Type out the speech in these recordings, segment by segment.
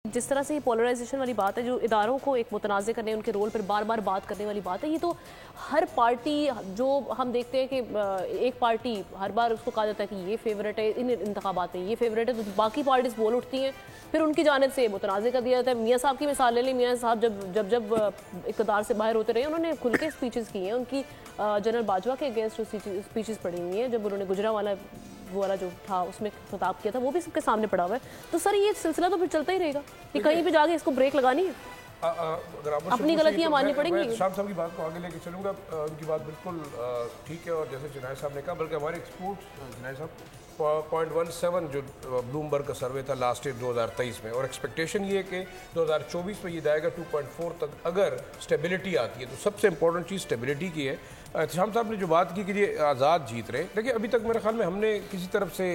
जिस तरह से ये पोलराइजेशन वाली बात है, जो इदारों को एक मुतनाज़ करने, उनके रोल पर बार बार बात करने वाली बात है, ये तो हर पार्टी, जो हम देखते हैं कि एक पार्टी हर बार उसको कहा जाता है कि ये फेवरेट है, इन इंतखाबात में ये फेवरेट है, तो बाकी पार्टीज बोल उठती हैं, फिर उनकी जानिब से मुतनाज़ कर दिया जाता है। मियाँ साहब की मिसाल ले लें, मियाँ साहब जब इक़्तिदार से बाहर होते रहे, उन्होंने खुल के स्पीचेस की हैं, उनकी जनरल बाजवा के अगेंस्ट जो स्पीचेस पड़ी हुई हैं, जब उन्होंने गुजरांवाला वो वाला जो था उसमें खिताब किया था, वो भी सबके सामने पड़ा हुआ है। तो सर ये सिलसिला तो फिर चलता ही रहेगा कि कहीं भी जाके इसको ब्रेक लगानी है, अपनी गलतियां माननी पड़ेंगी। शाम साहब की बात को आगे लेके चलूंगा, उनकी बात बिल्कुल ठीक है, और जैसे जुनैद साहब ने कहा, बल्कि हमारे एक्सपोर्ट्स जुनैद साहब 0.17 जो ब्लूमबर्ग का सर्वे था लास्ट ईयर 2023 में, और एक्सपेक्टेशन ये है कि 2024 में ये जाएगा 2.4 तक अगर स्टेबिलिटी आती है। तो सबसे इंपॉर्टेंट चीज़ स्टेबिलिटी की है। शाम साहब ने जो बात की कि ये आज़ाद जीत रहे, देखिए अभी तक मेरे ख्याल में हमने किसी तरफ से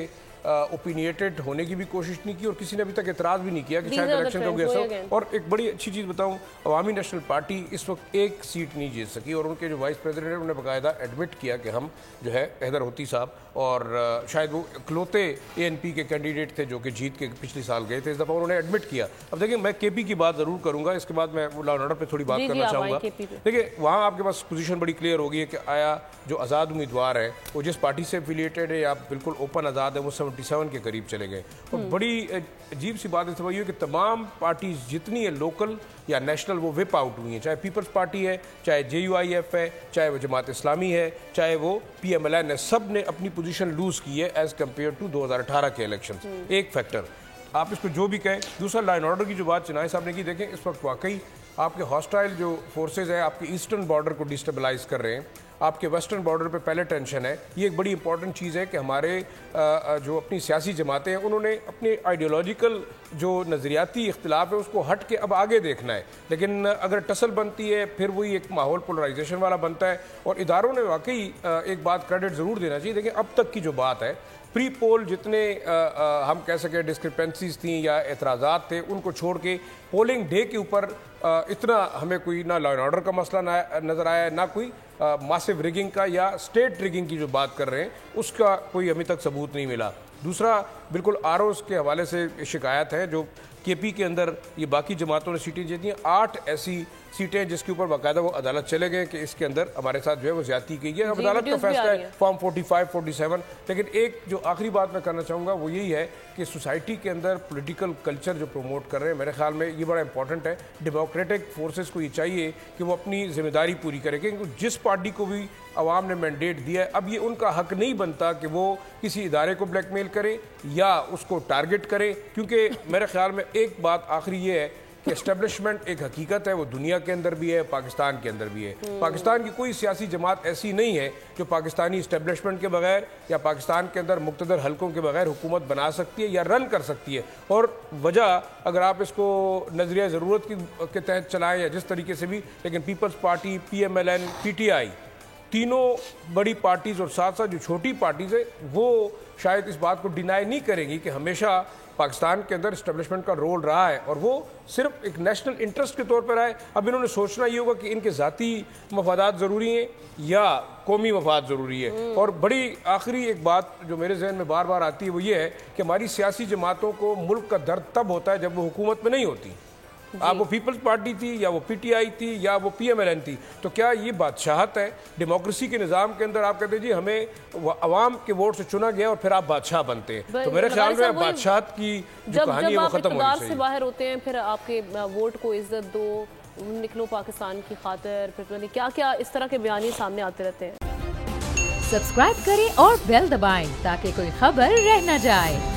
ओपिनिएटेड होने की भी कोशिश नहीं की, और किसी ने अभी तक एतराज़ भी नहीं किया कि शायद इलेक्शन हो गया। और एक बड़ी अच्छी चीज़ बताऊं, अवामी नेशनल पार्टी इस वक्त एक सीट नहीं जीत सकी, और उनके जो वाइस प्रेसिडेंट है उन्होंने बाकायदा एडमिट किया कि हम जो है हैदर होती साहब, और शायद वो इकलौते ANP के कैंडिडेट थे जो कि जीत के पिछले साल गए थे, इस दफ़ा उन्होंने एडमिट किया। अब देखिए मैं KP की बात ज़रूर करूँगा, इसके बाद मैं लॉ एंड ऑर्डर पर थोड़ी बात करना चाहूँगा। देखिए वहाँ आपके पास पोजीशन बड़ी क्लियर होगी कि आया जो आज़ाद उम्मीदवार है वो जिस पार्टी से एफिलिएटेड है या बिल्कुल ओपन आज़ाद है, वो 77 के करीब चले गए। और बड़ी अजीब सी बात इस वही है कि तमाम पार्टीज जितनी है लोकल या नेशनल, वो विप आउट हुई हैं, चाहे पीपल्स पार्टी है, चाहे JUIF है, चाहे वो जमात इस्लामी है, चाहे वो PMLN है, सब ने अपनी पोजीशन लूज की है एज कम्पेयर टू 2018 के इलेक्शन। एक फैक्टर आप इसको जो भी कहें। दूसरा लाइन ऑर्डर की जो बात चिनाई साहब ने की, देखें इस वक्त वाकई आपके हॉस्टाइल जो फोर्सेज हैं आपके ईस्टर्न बॉर्डर को डिस्टेबलाइज कर रहे हैं, आपके वेस्टर्न बॉर्डर पे पहले टेंशन है। ये एक बड़ी इंपॉर्टेंट चीज़ है कि हमारे जो अपनी सियासी जमातें हैं उन्होंने अपने आइडियोलॉजिकल जो नज़रियाती इख्तिलाफ है उसको हट के अब आगे देखना है, लेकिन अगर टसल बनती है फिर वही एक माहौल पोलराइजेशन वाला बनता है। और इदारों ने वाकई एक बात क्रेडिट ज़रूर देना चाहिए। देखिए अब तक की जो बात है, प्री पोल जितने हम कह सकें डिस्क्रिपेंसीज थी या एतराज़ात थे, उनको छोड़ के पोलिंग डे के ऊपर इतना हमें कोई ना लॉ एंड ऑर्डर का मसला नज़र आया, ना कोई मासिव रिगिंग का या स्टेट रिगिंग की जो बात कर रहे हैं उसका कोई अभी तक सबूत नहीं मिला। दूसरा बिल्कुल ROs के हवाले से शिकायत है, जो KP के अंदर ये बाकी जमातों ने सीटें जीती हैं, 8 ऐसी सीटें जिसके ऊपर बाकायदा वो अदालत चले गए कि इसके अंदर हमारे साथ जो है वो ज्यादती की गई है। अब अदालत का फैसला है फॉर्म 45, 47। लेकिन एक जो आखिरी बात मैं करना चाहूँगा वो यही है कि सोसाइटी के अंदर पॉलिटिकल कल्चर जो प्रमोट कर रहे हैं, मेरे ख्याल में ये बड़ा इंपॉर्टेंट है। डेमोक्रेटिक फोर्सेस को ये चाहिए कि वो अपनी जिम्मेदारी पूरी करें, क्योंकि जिस पार्टी को भी अवाम ने मैंडेट दिया है, अब ये उनका हक नहीं बनता कि वो किसी इदारे को ब्लैकमेल करे या उसको टारगेट करे। क्योंकि मेरे ख्याल में एक बात आखिरी ये है कि एस्टेब्लिशमेंट एक हकीकत है, वो दुनिया के अंदर भी है, पाकिस्तान के अंदर भी है। पाकिस्तान की कोई सियासी जमात ऐसी नहीं है जो पाकिस्तानी एस्टेब्लिशमेंट के बगैर या पाकिस्तान के अंदर मुक़्तदर हलकों के बगैर हुकूमत बना सकती है या रन कर सकती है। और वजह अगर आप इसको नज़रिया ज़रूरत के तहत चलाएं या जिस तरीके से भी, लेकिन पीपल्स पार्टी, PMLN, PTI, तीनों बड़ी पार्टीज़ और साथ साथ जो छोटी पार्टीज़ है वो शायद इस बात को डिनाई नहीं करेंगी कि हमेशा पाकिस्तान के अंदर इस्टेब्लिशमेंट का रोल रहा है और वो सिर्फ एक नेशनल इंटरेस्ट के तौर पर आए। अब इन्होंने सोचना ये होगा कि इनके ज़ाती मफादात ज़रूरी हैं या कौमी मफाद ज़रूरी है। और बड़ी आखिरी एक बात जो मेरे जहन में बार बार आती है वो ये है कि हमारी सियासी जमातों को मुल्क का दर्द तब होता है जब वो हुकूमत में नहीं होती। आप वो पीपल्स पार्टी थी या वो PTI थी या वो PMLN थी, तो क्या ये बादशाहत है? डेमोक्रेसी के निज़ाम के अंदर आप कहते जी हमें अवाम के वोट से चुना गया और फिर आप बादशाह बनते हैं, तो मेरे ख्याल में बादशाहत की जो कहानी है वो खत्म होनी चाहिए। से बाहर होते हैं फिर आपके वोट को इज्जत दो, निकलो पाकिस्तान की खातिर, फिर क्या क्या इस तरह के बयानी सामने आते रहते हैं। सब्सक्राइब करें और बेल दबाएं ताकि कोई खबर रह न जाए।